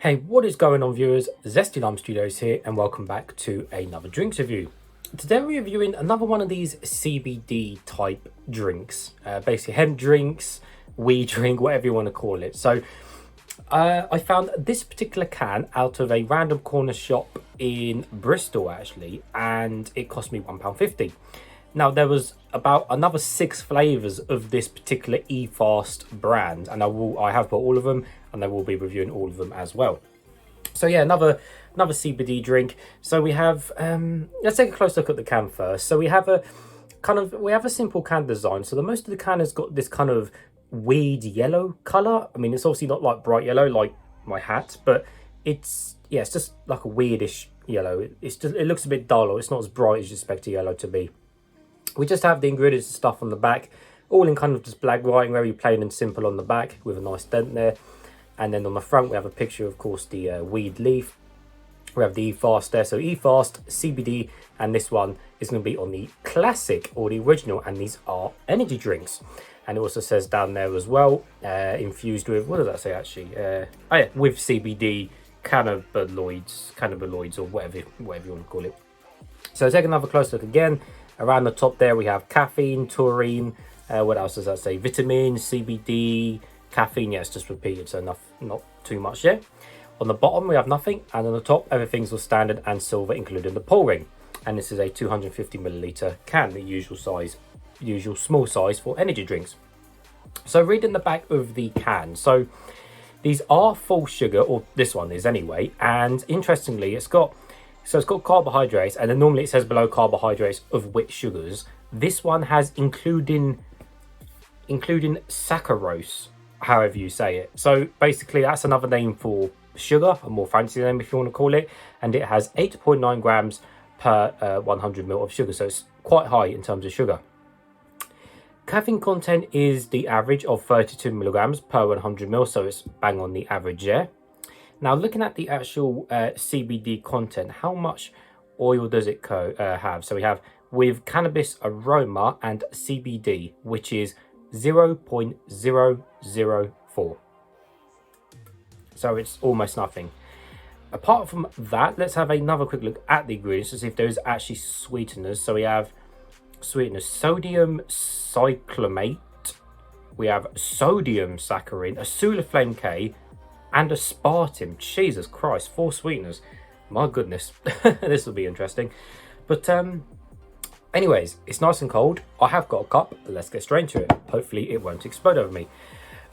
Hey, what is going on, viewers? Zesty Lime Studios here, and welcome back to another drinks review. Today we're reviewing another one of these CBD type drinks, basically hemp drinks, weed drink, whatever you want to call it. So I found this particular can out of a random corner shop in Bristol actually, and it cost me £1.50. Now there was about another 6 flavors of this particular eFast brand, and I have bought all of them, and I will be reviewing all of them as well. So yeah, another CBD drink. So we have let's take a close look at the can first. So we have a simple can design. So the most of the can has got this kind of weed yellow color. I mean, it's obviously not like bright yellow like my hat, but it's just like a weirdish yellow. It looks a bit dull, or it's not as bright as you expect a yellow to be. We just have the ingredients and stuff on the back, all in kind of just black writing, very plain and simple on the back with a nice dent there. And then on the front, we have a picture, of course, the weed leaf. We have the eFast there. So eFast, CBD, and this one is going to be on the classic or the original. And these are energy drinks. And it also says down there as well, infused with, what does that say actually? With CBD cannabinoids, or whatever you want to call it. So take another close look again. Around the top there, we have caffeine, taurine. What else does that say? Vitamin, CBD, caffeine. Yeah, it's just repeated, so not too much there. On the bottom, we have nothing. And on the top, everything's all standard and silver, including the pull ring. And this is a 250 milliliter can, the usual small size for energy drinks. So reading the back of the can. So these are full sugar, or this one is anyway. And interestingly, it's got carbohydrates, and then normally it says below carbohydrates of which sugars. This one has including saccharose, however you say it. So basically that's another name for sugar, a more fancy name if you want to call it, and it has 8.9 grams per 100 ml of sugar, so it's quite high in terms of sugar. Caffeine content is the average of 32 milligrams per 100 ml, so it's bang on the average there. Now, looking at the actual CBD content, how much oil does it have? So we have with cannabis aroma and CBD, which is 0.004. So it's almost nothing. Apart from that, let's have another quick look at the ingredients to see if there's actually sweeteners. So we have sweeteners, sodium cyclamate, we have sodium saccharin, a sulfame K, and aspartame. Jesus Christ, 4 sweeteners. My goodness, this will be interesting. But anyways, it's nice and cold. I have got a cup. Let's get straight into it. Hopefully it won't explode over me.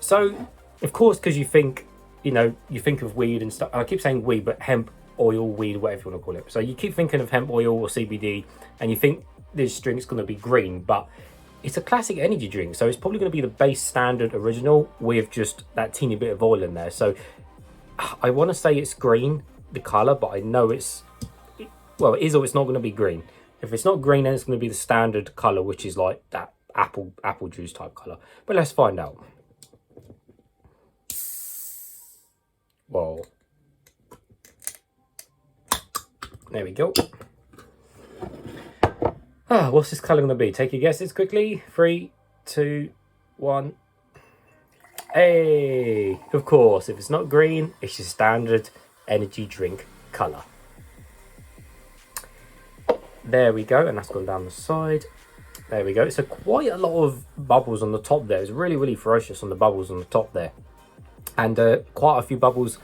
So, of course, because you think of weed and stuff. I keep saying weed, but hemp, oil, weed, whatever you want to call it. So you keep thinking of hemp oil or CBD, and you think this drink's going to be green, but it's a classic energy drink, so it's probably going to be the base standard original with just that teeny bit of oil in there. So I want to say it's green, the color, but I know it is or it's not going to be green. If it's not green, then it's going to be the standard color, which is like that apple juice type color. But let's find out. Whoa. There we go. What's this colour going to be? Take your guesses quickly. 3, 2, 1. Hey! Of course, if it's not green, it's your standard energy drink colour. There we go, and that's gone down the side. There we go. So quite a lot of bubbles on the top there. It's really, really ferocious on the bubbles on the top there. And quite a few bubbles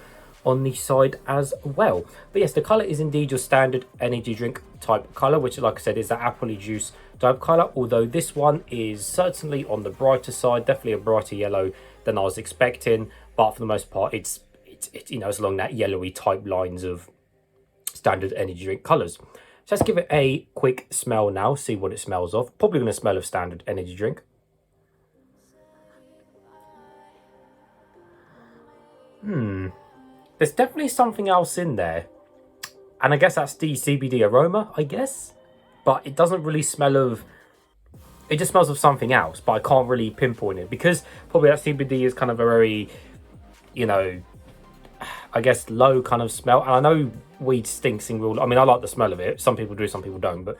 on the side as well. But yes, the color is indeed your standard energy drink type color, which, like I said, is that apple juice type color, although this one is certainly on the brighter side, definitely a brighter yellow than I was expecting, but for the most part it's it's along that yellowy type lines of standard energy drink colors. So let's give it a quick smell now, see what it smells of. Probably going to smell of standard energy drink. There's definitely something else in there, and I guess that's the CBD aroma, I guess, but it doesn't really smell of, it just smells of something else, but I can't really pinpoint it, because probably that CBD is kind of a very, I guess low kind of smell. And I know weed stinks in real, I mean, I like the smell of it, some people do, some people don't, but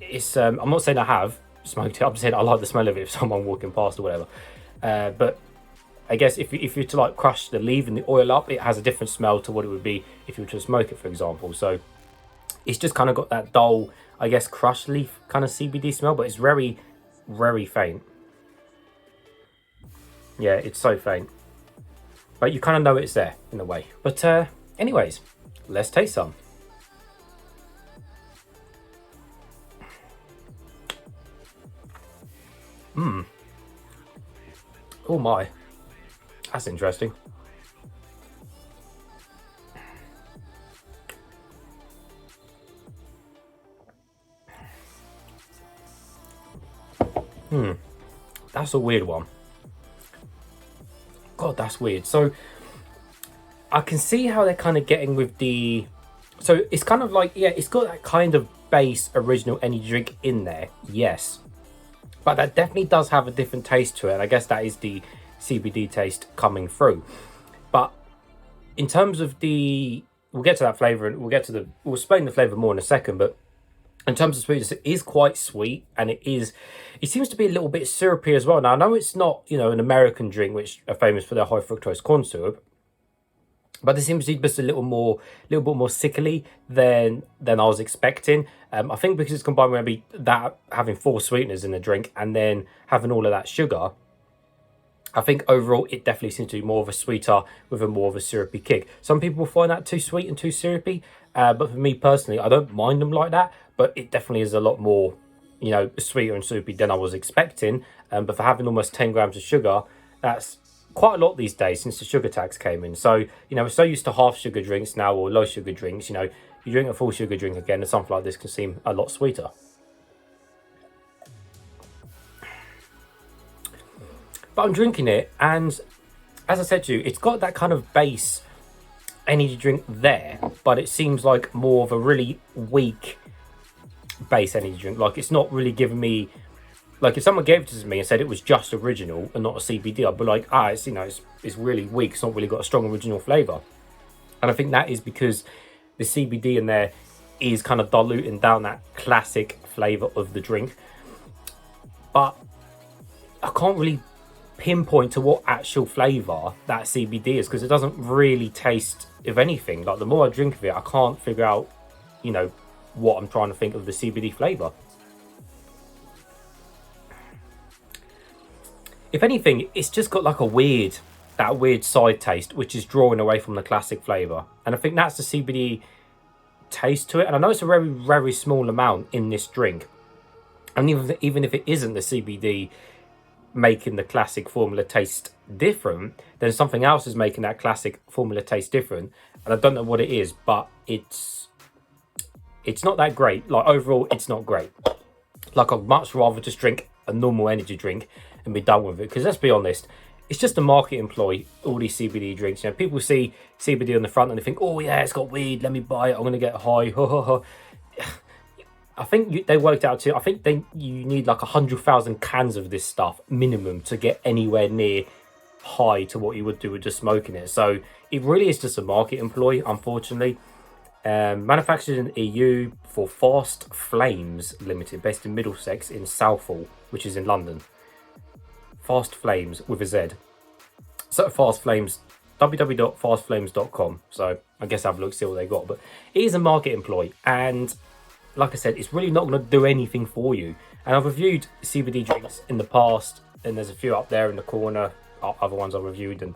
it's I'm not saying I have smoked it, I'm saying I like the smell of it if someone walking past or whatever, but I guess if you were to like crush the leaf and the oil up, it has a different smell to what it would be if you were to smoke it, for example. So it's just kind of got that dull, I guess, crushed leaf kind of CBD smell, but it's very, very faint. Yeah, it's so faint. But you kind of know it's there in a way. But anyways, let's taste some. Oh my. That's interesting. That's a weird one. God, that's weird. So I can see how they're kind of getting with the... So it's kind of like, yeah, it's got that kind of base original energy drink in there. Yes. But that definitely does have a different taste to it. And I guess that is the CBD taste coming through. But in terms of the... We'll get to that flavour and we'll explain the flavour more in a second. But in terms of sweetness, it is quite sweet, and it seems to be a little bit syrupy as well. Now, I know it's not, you know, an American drink, which are famous for their high fructose corn syrup, but this seems to be just a little bit more sickly than I was expecting. I think because it's combined with maybe that having 4 sweeteners in the drink and then having all of that sugar, I think overall it definitely seems to be more of a sweeter with a more of a syrupy kick. Some people find that too sweet and too syrupy, but for me personally, I don't mind them like that. But it definitely is a lot more, you know, sweeter and soupy than I was expecting. But for having almost 10 grams of sugar, that's quite a lot these days since the sugar tax came in. So, you know, we're so used to half sugar drinks now, or low sugar drinks. You know, you drink a full sugar drink again, and something like this can seem a lot sweeter. But I'm drinking it, and as I said to you, it's got that kind of base energy drink there, but it seems like more of a really weak base energy drink. Like, it's not really giving me, like, if someone gave it to me and said it was just original and not a CBD, I'd be like, it's, you know, it's really weak, it's not really got a strong original flavor. And I think that is because the CBD in there is kind of diluting down that classic flavor of the drink. But I can't really pinpoint to what actual flavor that CBD is, because it doesn't really taste of anything. Like, the more I drink of it, I can't figure out, you know, what I'm trying to think of the CBD flavor. If anything, it's just got like that weird side taste, which is drawing away from the classic flavor. And I think that's the CBD taste to it. And I know it's a very, very small amount in this drink. And even if it isn't the CBD making the classic formula taste different, then something else is making that classic formula taste different. And I don't know what it is, but it's not that great. Like, overall, it's not great. Like, I'd much rather just drink a normal energy drink and be done with it. Because let's be honest, it's just a market employ, all these CBD drinks. You know, people see CBD on the front and they think, oh yeah, it's got weed, let me buy it, I'm going to get high. I think they worked out too. I think you need like 100,000 cans of this stuff minimum to get anywhere near high to what you would do with just smoking it. So it really is just a market employ, unfortunately. Manufactured in the EU for Fast Flames Limited, based in Middlesex in Southall, which is in London. Fast Flames with a Z. So Fast Flames, www.fastflames.com. So I guess have a look, see what they got. But it is a market employ, and like I said, it's really not going to do anything for you. And I've reviewed CBD drinks in the past, and there's a few up there in the corner, other ones I reviewed, and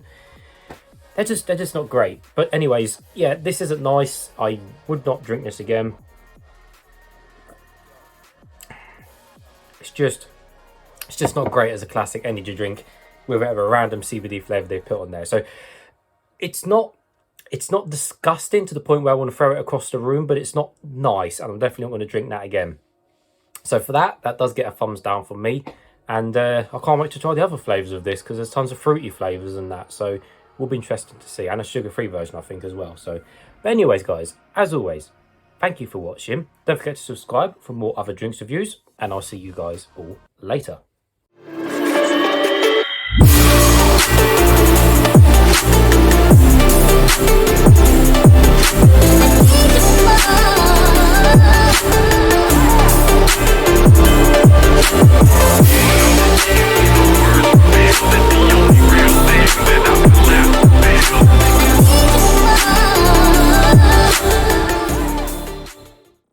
they're just not great. But anyways, yeah, this isn't nice. I would not drink this again. It's just not great as a classic energy drink with whatever random CBD flavor they put on there. So it's not disgusting to the point where I want to throw it across the room, but it's not nice, and I'm definitely not going to drink that again. So for that does get a thumbs down from me. And I can't wait to try the other flavors of this, because there's tons of fruity flavors and that. So will be interesting to see, and a sugar-free version, I think, as well. So, but anyways, guys, as always, thank you for watching. Don't forget to subscribe for more other drinks reviews, and I'll see you guys all later.